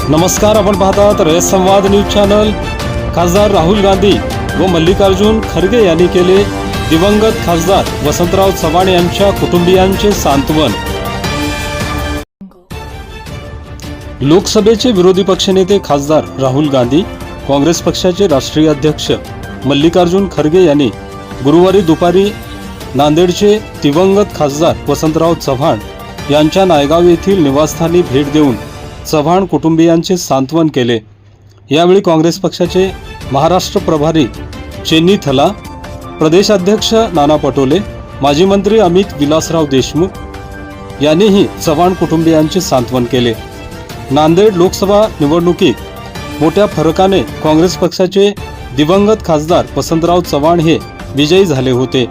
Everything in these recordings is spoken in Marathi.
नमस्कार, आपण पाहतात रयत संवाद न्यूज चॅनल। खासदार राहुल गांधी व मल्लिकार्जुन खरगे यांनी केले दिवंगत खासदार वसंतराव चव्हाण यांच्या कुटुंबियांचे सांत्वन। लोकसभेचे विरोधी पक्षनेते खासदार राहुल गांधी, काँग्रेस पक्षाचे राष्ट्रीय अध्यक्ष मल्लिकार्जुन खरगे यांनी गुरुवारी दुपारी नांदेडचे दिवंगत खासदार वसंतराव चव्हाण यांच्या नायगाव येथील निवासस्थानी भेट देऊन चव्हाण कुटुंबियांचे सांत्वन केले। यावेळी काँग्रेस पक्षाचे महाराष्ट्र प्रभारी चेन्नी थला, प्रदेशाध्यक्ष नाना पटोले, माजी मंत्री अमित विलासराव देशमुख यांनीही चव्हाण कुटुंबियांचे सांत्वन केले। नांदेड लोकसभा निवडणुकीत मोठ्या फरकाने काँग्रेस पक्षाचे दिवंगत खासदार वसंतराव चव्हाण हे विजयी झाले होते।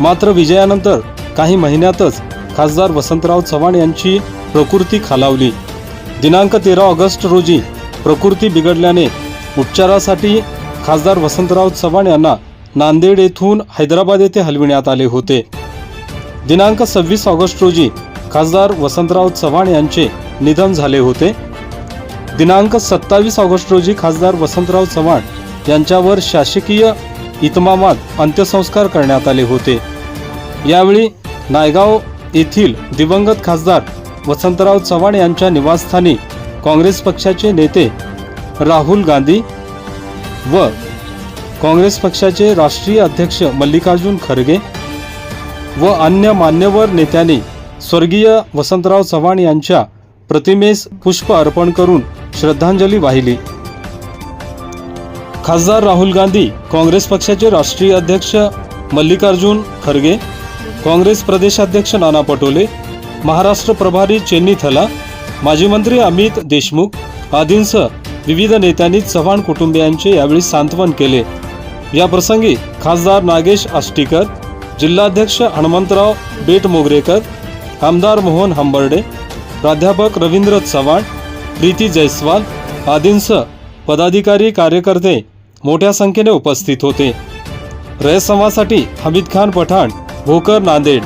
मात्र विजयानंतर काही महिन्यातच खासदार वसंतराव चव्हाण यांची प्रकृती खालावली। दिनांक 13 ऑगस्ट रोजी प्रकृती बिघडल्याने उपचारासाठी खासदार वसंतराव चव्हाण यांना नांदेड येथून हैदराबाद येथे हलविण्यात आले होते। दिनांक 26 ऑगस्ट रोजी खासदार वसंतराव चव्हाण यांचे निधन झाले होते। दिनांक 27 ऑगस्ट रोजी खासदार वसंतराव चव्हाण यांच्यावर शासकीय इतमामात अंत्यसंस्कार करण्यात आले होते। यावेळी नायगाव येथील दिवंगत खासदार वसंतराव चव्हाण यांच्या निवासस्थानी काँग्रेस पक्षाचे नेते राहुल गांधी व काँग्रेस पक्षाचे राष्ट्रीय अध्यक्ष मल्लिकार्जुन खरगे व अन्य मान्यवर नेत्यांनी स्वर्गीय वसंतराव चव्हाण यांच्या प्रतिमेस पुष्प अर्पण करून श्रद्धांजली वाहिली। खासदार राहुल गांधी, काँग्रेस पक्षाचे राष्ट्रीय अध्यक्ष मल्लिकार्जुन खरगे, काँग्रेस प्रदेशाध्यक्ष नाना पटोले, महाराष्ट्र प्रभारी चेन्नी थला, माजी मंत्री अमित देशमुख आदींसह विविध नेत्यांनी चव्हाण कुटुंबियांचे यावेळी सांत्वन केले। या प्रसंगी खासदार नागेश आष्टीकर, जिल्हाध्यक्ष हनुमंतराव बेटमोगरेकर, आमदार मोहन हंबर्डे, प्राध्यापक रवींद्र चव्हाण, प्रीती जयस्वाल आदींसह पदाधिकारी कार्यकर्ते मोठ्या संख्येने उपस्थित होते। रयत संवादसाठी हमीद खान पठाण, भोकर, नांदेड।